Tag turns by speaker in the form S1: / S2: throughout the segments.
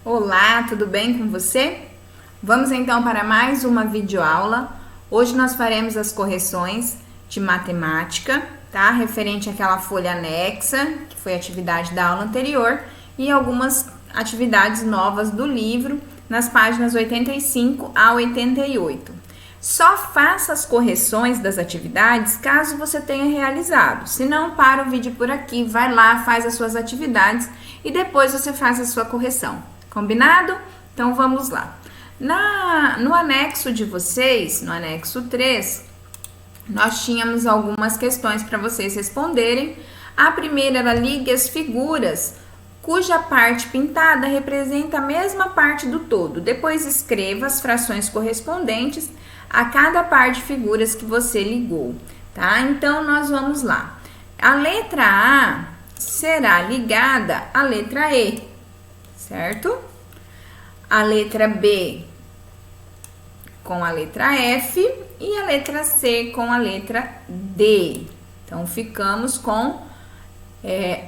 S1: Olá, tudo bem com você? Vamos então para mais uma videoaula. Hoje nós faremos as correções de matemática, tá? Referente àquela folha anexa, que foi a atividade da aula anterior, e algumas atividades novas do livro, nas páginas 85 a 88. Só faça as correções das atividades caso você tenha realizado. Se não, para o vídeo por aqui, vai lá, faz as suas atividades e depois você faz a sua correção. Combinado? Então vamos lá. No anexo de vocês, no anexo 3, nós tínhamos algumas questões para vocês responderem. A primeira era ligue as figuras cuja parte pintada representa a mesma parte do todo. Depois escreva as frações correspondentes a cada par de figuras que você ligou, tá? Então nós vamos lá. A letra A será ligada à letra E, certo? A letra B com a letra F e a letra C com a letra D. Então, ficamos com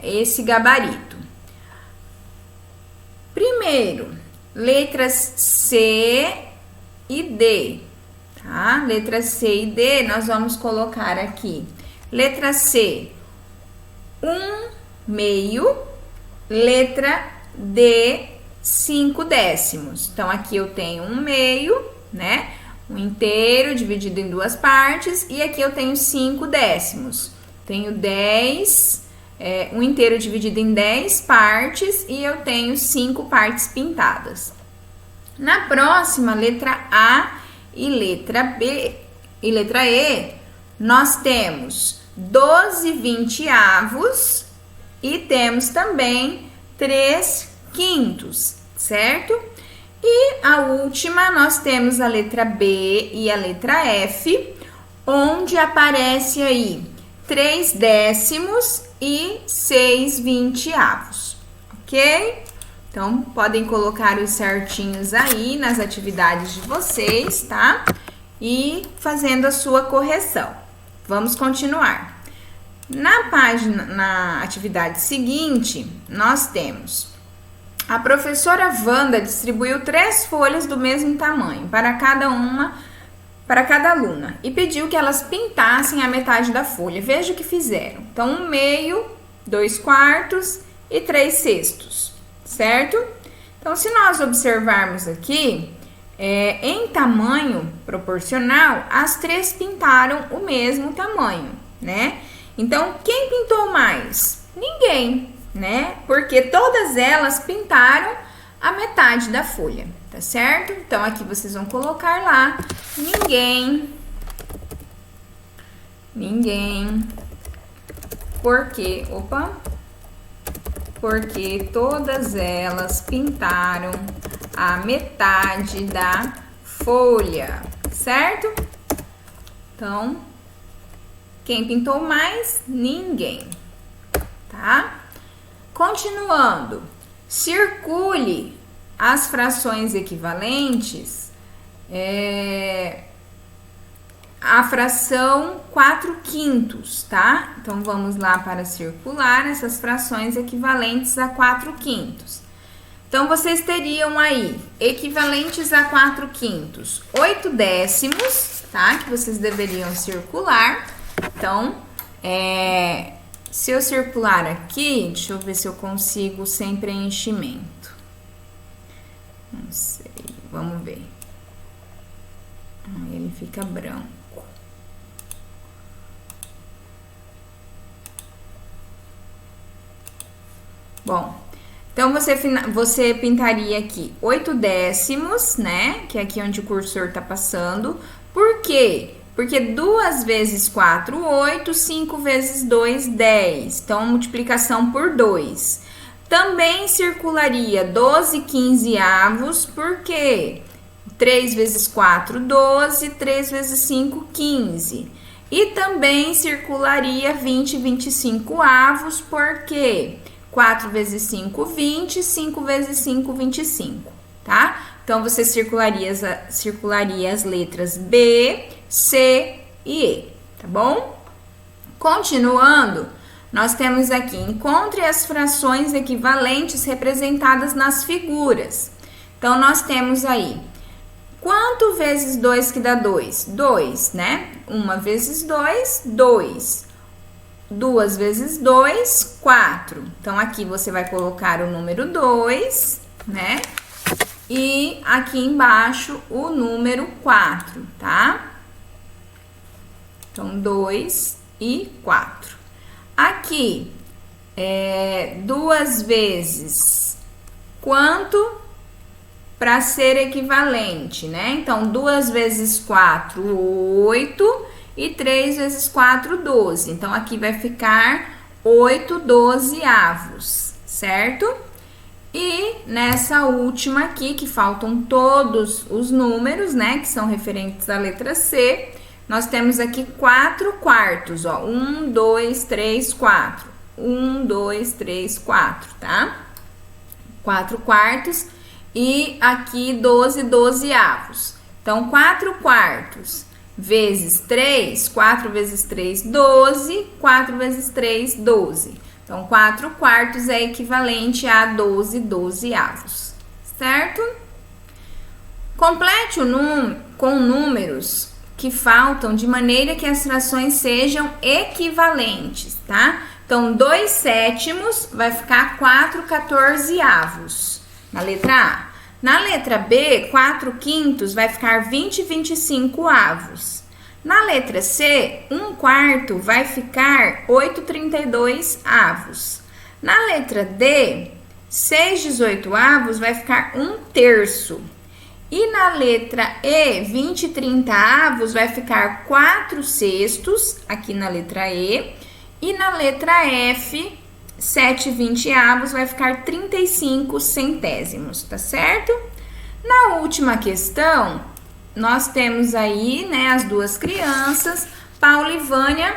S1: esse gabarito. Primeiro, letras C e D, tá? Letra C e D, nós vamos colocar aqui. Letra C, 1/2, letra D, 5/10. Então, aqui eu tenho 1/2, né? Um inteiro dividido em duas partes. E aqui eu tenho 5/10. Tenho 10, um inteiro dividido em 10 partes. E eu tenho 5 partes pintadas. Na próxima, letra A e letra B e letra E, nós temos 12/20 e temos também 3/5, certo? E a última, nós temos a letra B e a letra F, onde aparece aí 3/10 e 6/20, ok? Então, podem colocar os certinhos aí nas atividades de vocês, tá? E fazendo a sua correção. Vamos continuar. Na atividade seguinte, nós temos: a professora Wanda distribuiu 3 folhas do mesmo tamanho para cada aluna e pediu que elas pintassem a metade da folha. Veja o que fizeram. Então, 1/2, 2/4 e 3/6, certo? Então, se nós observarmos aqui, em tamanho proporcional, as 3 pintaram o mesmo tamanho, né? Então, quem pintou mais? Ninguém, né? Porque todas elas pintaram a metade da folha, tá certo? Então, aqui vocês vão colocar lá, ninguém, porque todas elas pintaram a metade da folha, certo? Então, quem pintou mais? Ninguém, tá? Continuando, circule as frações equivalentes, a fração 4/5, tá? Então, vamos lá para circular essas frações equivalentes a 4/5. Então, vocês teriam aí, equivalentes a 4/5, 8/10, tá? Que vocês deveriam circular. Então, se eu circular aqui, deixa eu ver se eu consigo sem preenchimento. Não sei, vamos ver. Ele fica branco. Bom, então você pintaria aqui 8/10, né? Que é aqui onde o cursor tá passando. Por quê? Porque 2 vezes 4, 8, 5 vezes 2, 10. Então, multiplicação por 2. Também circularia 12/15, porque 3 vezes 4, 12, 3 vezes 5, 15. E também circularia 20/25, porque 4 vezes 5, 20, 5 vezes 5, 25, tá? Então, você circularia as letras B, C e E, tá bom? Continuando, nós temos aqui, encontre as frações equivalentes representadas nas figuras. Então, nós temos aí, quanto vezes 2 que dá 2? 2, né? 1 vezes 2, 2. 2 vezes 2, 4. Então, aqui você vai colocar o número 2, né? E aqui embaixo o número 4, tá? Então, 2 e 4. Aqui, 2 vezes quanto para ser equivalente, né? Então, 2 vezes 4, 8 e 3 vezes 4, 12. Então, aqui vai ficar 8 dozeavos, certo? E nessa última aqui, que faltam todos os números, né? Que são referentes à letra C, nós temos aqui 4 quartos, ó. 1, 2, 3, 4. 1, 2, 3, 4, tá? 4 quartos e aqui 12 dozeavos. Então, 4 quartos vezes 3, 4 vezes 3, 12. 4 vezes 3, 12. Então, 4 quartos é equivalente a 12 dozeavos, certo? Complete o com números que faltam de maneira que as frações sejam equivalentes, tá? Então, 2 sétimos vai ficar 4 quatorzeavos na letra A. Na letra B, 4 quintos vai ficar 20 25 avos. Na letra C, 1 quarto vai ficar 8 32 avos. Na letra D, 6 18 avos vai ficar 1 terço. E na letra E, 20 30 avos vai ficar 4 sextos, aqui na letra E. E na letra F, 7 20 avos vai ficar 35 centésimos, tá certo? Na última questão, nós temos aí, né, as duas crianças, Paulo e Vânia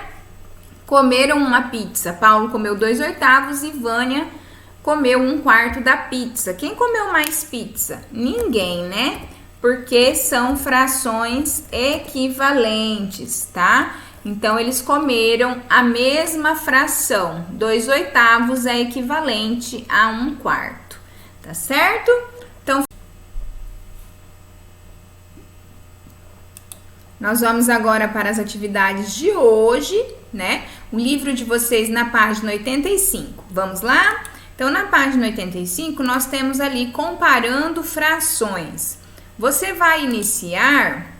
S1: comeram uma pizza. Paulo comeu 2/8 e Vânia comeu 1/4 da pizza. Quem comeu mais pizza? Ninguém, né? Porque são frações equivalentes, tá? Então, eles comeram a mesma fração. 2/8 é equivalente a 1/4, tá certo? Então, nós vamos agora para as atividades de hoje, né? O livro de vocês na página 85. Vamos lá? Então, na página 85, nós temos ali comparando frações. Você vai iniciar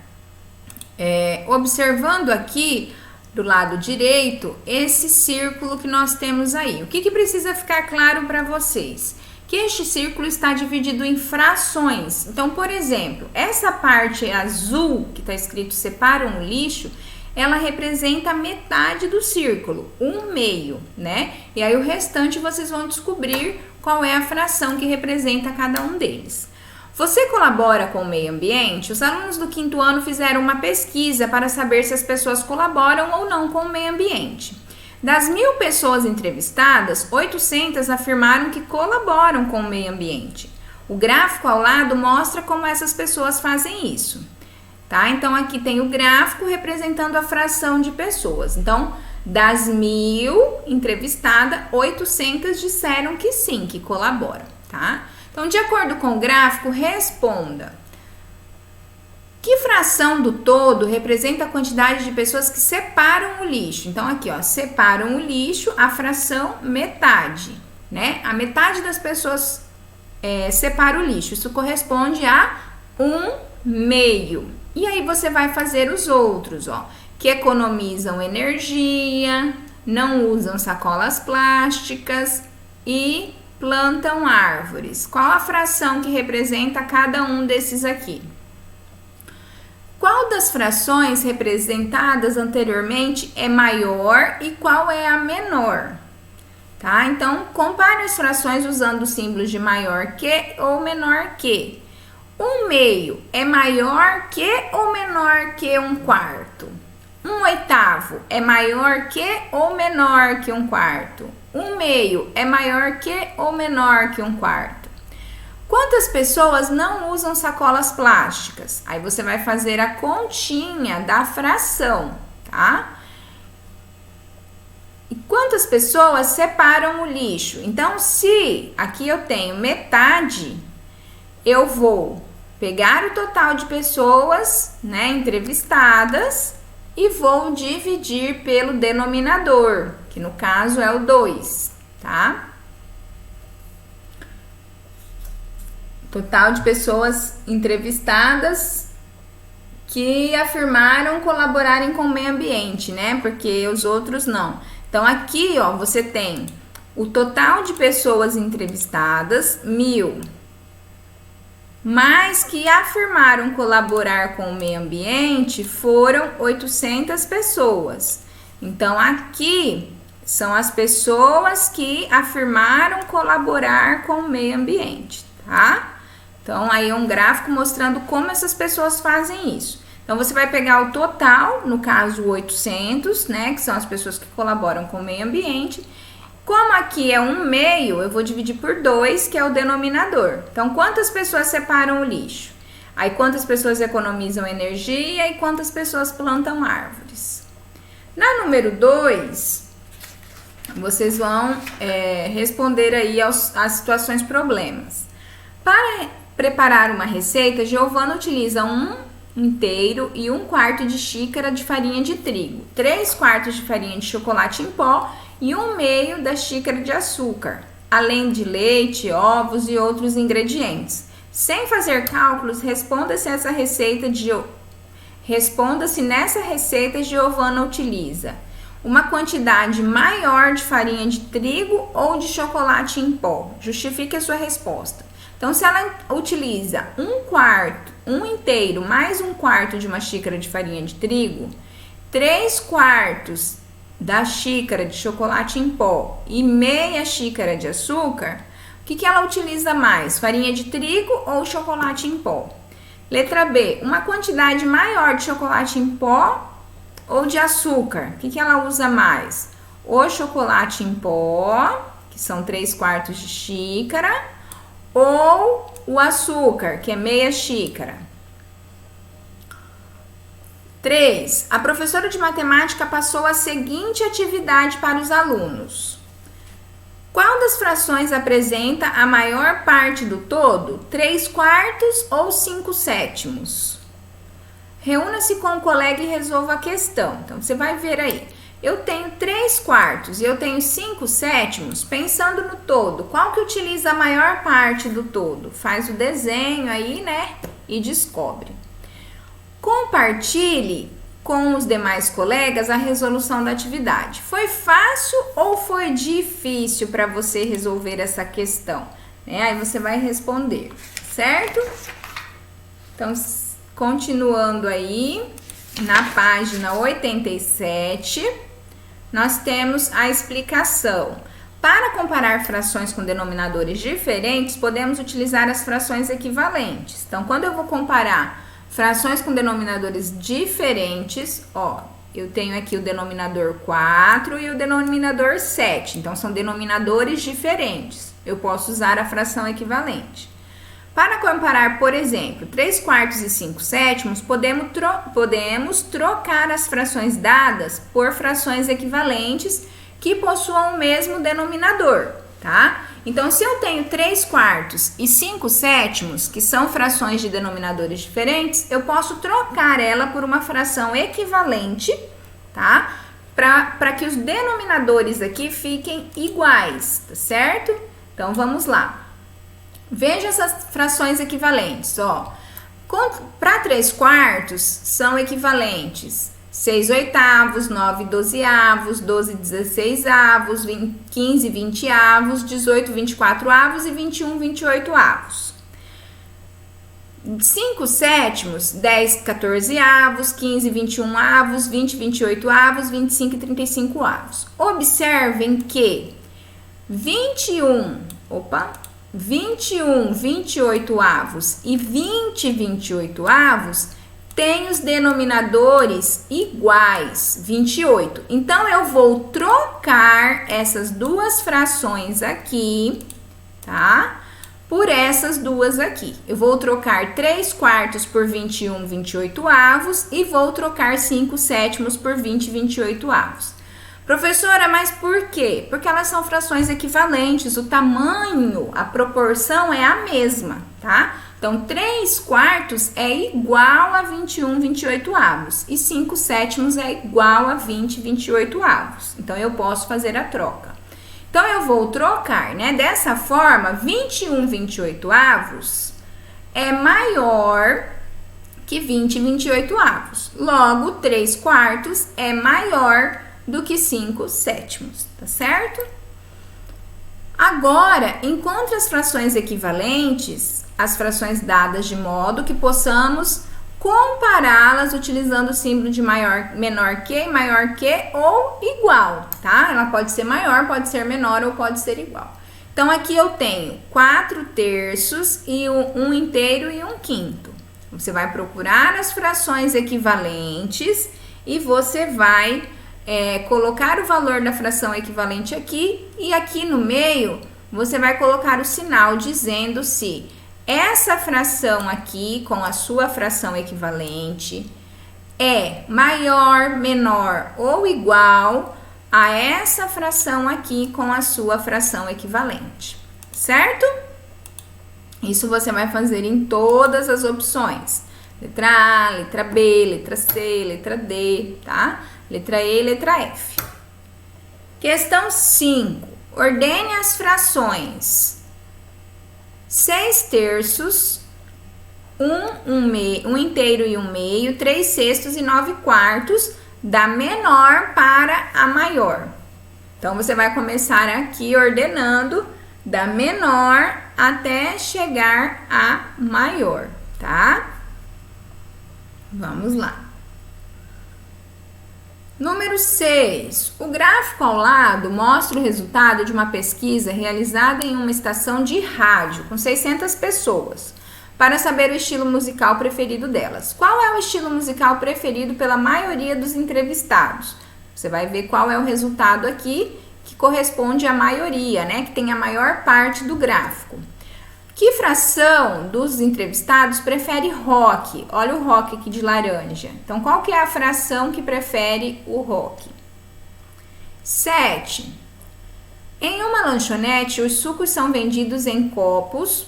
S1: observando aqui do lado direito esse círculo que nós temos aí. O que precisa ficar claro para vocês? Que este círculo está dividido em frações. Então, por exemplo, essa parte azul que está escrito separam o lixo, ela representa metade do círculo, 1/2, né? E aí o restante vocês vão descobrir qual é a fração que representa cada um deles. Você colabora com o meio ambiente? Os alunos do 5º ano fizeram uma pesquisa para saber se as pessoas colaboram ou não com o meio ambiente. Das 1.000 pessoas entrevistadas, 800 afirmaram que colaboram com o meio ambiente. O gráfico ao lado mostra como essas pessoas fazem isso, tá? Então, aqui tem o gráfico representando a fração de pessoas. Então, das 1.000 entrevistadas, 800 disseram que sim, que colaboram, tá? Então, de acordo com o gráfico, responda. Que fração do todo representa a quantidade de pessoas que separam o lixo? Então, aqui, ó, separam o lixo, a fração metade, né? A metade das pessoas separa o lixo. Isso corresponde a 1/2. E aí, você vai fazer os outros, ó, que economizam energia, não usam sacolas plásticas e plantam árvores. Qual a fração que representa cada um desses aqui? Qual das frações representadas anteriormente é maior e qual é a menor? Tá? Então, compare as frações usando os símbolos de maior que ou menor que. 1/2 é maior que ou menor que 1/4? 1/8 é maior que ou menor que 1/4? 1/2 é maior que ou menor que 1/4? Quantas pessoas não usam sacolas plásticas? Aí você vai fazer a continha da fração, tá? E quantas pessoas separam o lixo? Então, se aqui eu tenho metade, eu vou pegar o total de pessoas, né, entrevistadas e vou dividir pelo denominador, que no caso é o 2, tá? Total de pessoas entrevistadas que afirmaram colaborarem com o meio ambiente, né? Porque os outros não. Então, aqui, ó, você tem o total de pessoas entrevistadas, 1.000, mas que afirmaram colaborar com o meio ambiente foram 800 pessoas. Então, aqui são as pessoas que afirmaram colaborar com o meio ambiente, tá? Então, aí é um gráfico mostrando como essas pessoas fazem isso. Então, você vai pegar o total, no caso 800, né, que são as pessoas que colaboram com o meio ambiente. Como aqui é 1/2, eu vou dividir por 2, que é o denominador. Então, quantas pessoas separam o lixo? Aí, quantas pessoas economizam energia e quantas pessoas plantam árvores? Na número 2, vocês vão responder aí às situações problemas. Para preparar uma receita, Giovana utiliza 1 inteiro e 1/4 de xícara de farinha de trigo, 3/4 de farinha de chocolate em pó e 1/2 da xícara de açúcar, além de leite, ovos e outros ingredientes. Sem fazer cálculos, responda-se nessa receita Giovana utiliza uma quantidade maior de farinha de trigo ou de chocolate em pó. Justifique a sua resposta. Então, se ela utiliza 1 inteiro mais 1/4 de uma xícara de farinha de trigo, 3/4 da xícara de chocolate em pó e meia xícara de açúcar, o que ela utiliza mais? Farinha de trigo ou chocolate em pó? Letra B, uma quantidade maior de chocolate em pó ou de açúcar? O que ela usa mais? O chocolate em pó, que são 3/4 de xícara, ou o açúcar, que é meia xícara. 3. A professora de matemática passou a seguinte atividade para os alunos. Qual das frações apresenta a maior parte do todo? 3/4 ou 5/7? Reúna-se com o colega e resolva a questão. Então, você vai ver aí. Eu tenho 3/4 e eu tenho 5/7, pensando no todo, qual que utiliza a maior parte do todo? Faz o desenho aí, né? E descobre. Compartilhe com os demais colegas a resolução da atividade. Foi fácil ou foi difícil para você resolver essa questão? Aí você vai responder, certo? Então, continuando aí, na página 87, nós temos a explicação. Para comparar frações com denominadores diferentes, podemos utilizar as frações equivalentes. Então, quando eu vou comparar frações com denominadores diferentes, ó, eu tenho aqui o denominador 4 e o denominador 7. Então, são denominadores diferentes. Eu posso usar a fração equivalente. Para comparar, por exemplo, 3/4 e 5/7, podemos trocar as frações dadas por frações equivalentes que possuam o mesmo denominador, tá? Então, se eu tenho 3/4 e 5/7, que são frações de denominadores diferentes, eu posso trocar ela por uma fração equivalente, tá? Para que os denominadores aqui fiquem iguais, tá certo? Então, vamos lá. Veja essas frações equivalentes, ó. Para 3/4 são equivalentes 6/8, 9/12, 12/16, 15/20, 18/24 e 21/28. 5/7, 10/14, 15/21, 20/28, 25/35. Observem que 21/28 e 20/28 têm os denominadores iguais, 28. Então, eu vou trocar essas duas frações aqui, tá? Por essas duas aqui. Eu vou trocar 3/4 por 21/28 e vou trocar 5/7 por 20/28. Professora, mas por quê? Porque elas são frações equivalentes, o tamanho, a proporção é a mesma, tá? Então, 3/4 é igual a 21/28 e 5/7 é igual a 20/28. Então, eu posso fazer a troca. Então, eu vou trocar, né? Dessa forma, 21/28 é maior que 20/28. Logo, 3/4 é maior do que 5/7, tá certo? Agora, encontre as frações equivalentes, as frações dadas de modo que possamos compará-las utilizando o símbolo de menor que ou igual, tá? Ela pode ser maior, pode ser menor ou pode ser igual. Então, aqui eu tenho 4/3 e 1/3 e 1/5. Você vai procurar as frações equivalentes e você vai colocar o valor da fração equivalente aqui, e aqui no meio você vai colocar o sinal dizendo se essa fração aqui com a sua fração equivalente é maior, menor ou igual a essa fração aqui com a sua fração equivalente, certo? Isso você vai fazer em todas as opções. Letra A, letra B, letra C, letra D, tá? Letra E, letra F. Questão 5. Ordene as frações 6/3, 1/3 e 1/2, 3/6 e 9/4, da menor para a maior. Então, você vai começar aqui ordenando da menor até chegar à maior, tá? Vamos lá. Número 6. O gráfico ao lado mostra o resultado de uma pesquisa realizada em uma estação de rádio com 600 pessoas, para saber o estilo musical preferido delas. Qual é o estilo musical preferido pela maioria dos entrevistados? Você vai ver qual é o resultado aqui, que corresponde à maioria, né? Que tem a maior parte do gráfico. Que fração dos entrevistados prefere rock? Olha o rock aqui de laranja. Então, qual que é a fração que prefere o rock? 7. Em uma lanchonete, os sucos são vendidos em copos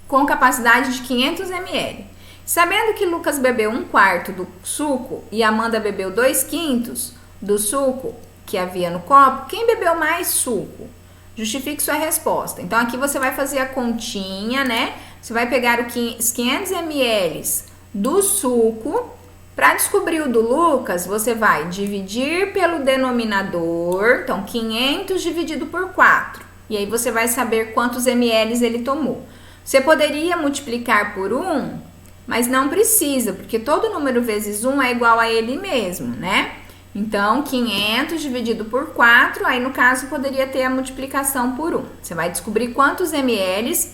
S1: com capacidade de 500 ml. Sabendo que Lucas bebeu 1/4 do suco e Amanda bebeu 2/5 do suco que havia no copo, quem bebeu mais suco? Justifique sua resposta. Então, aqui você vai fazer a continha, né? Você vai pegar os 500 ml do suco. Para descobrir o do Lucas, você vai dividir pelo denominador. Então, 500 dividido por 4. E aí, você vai saber quantos ml ele tomou. Você poderia multiplicar por 1, mas não precisa, porque todo número vezes 1 é igual a ele mesmo, né? Então, 500 dividido por 4, aí no caso poderia ter a multiplicação por 1. Você vai descobrir quantos ml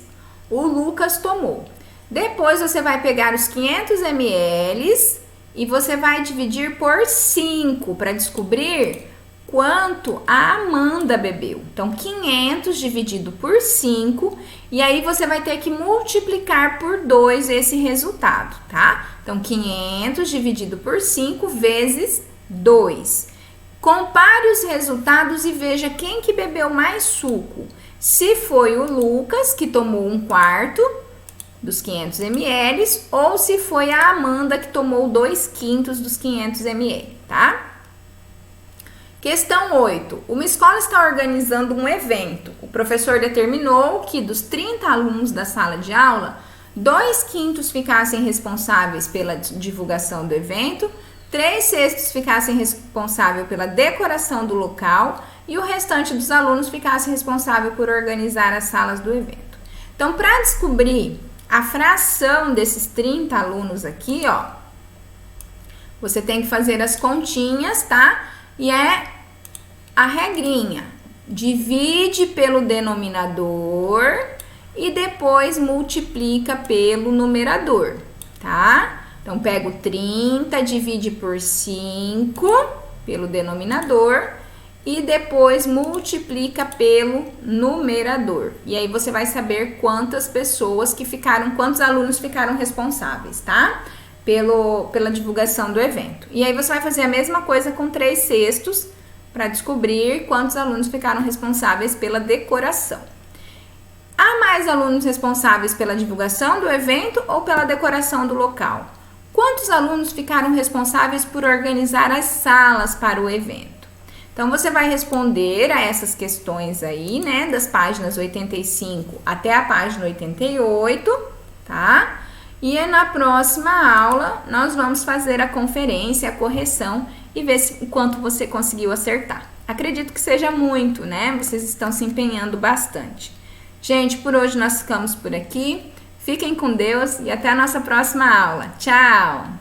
S1: o Lucas tomou. Depois você vai pegar os 500 ml e você vai dividir por 5 para descobrir quanto a Amanda bebeu. Então, 500 dividido por 5, e aí você vai ter que multiplicar por 2 esse resultado, tá? Então, 500 dividido por 5 vezes 2. Compare os resultados e veja quem que bebeu mais suco. Se foi o Lucas, que tomou 1/4 dos 500 ml, ou se foi a Amanda, que tomou 2/5 dos 500 ml, tá? Questão 8. Uma escola está organizando um evento. O professor determinou que dos 30 alunos da sala de aula, 2/5 ficassem responsáveis pela divulgação do evento, 3/6 ficassem responsáveis pela decoração do local e o restante dos alunos ficasse responsável por organizar as salas do evento. Então, para descobrir a fração desses 30 alunos aqui, ó, você tem que fazer as continhas, tá? E é a regrinha. Divide pelo denominador e depois multiplica pelo numerador, tá? Então, pega o 30, divide por 5 pelo denominador e depois multiplica pelo numerador. E aí você vai saber quantas pessoas que ficaram, quantos alunos ficaram responsáveis, tá? pela divulgação do evento. E aí você vai fazer a mesma coisa com 3 cestos para descobrir quantos alunos ficaram responsáveis pela decoração. Há mais alunos responsáveis pela divulgação do evento ou pela decoração do local? Quantos alunos ficaram responsáveis por organizar as salas para o evento? Então, você vai responder a essas questões aí, né, das páginas 85 até a página 88, tá? E na próxima aula, nós vamos fazer a conferência, a correção e ver o quanto você conseguiu acertar. Acredito que seja muito, né? Vocês estão se empenhando bastante. Gente, por hoje nós ficamos por aqui. Fiquem com Deus e até a nossa próxima aula. Tchau!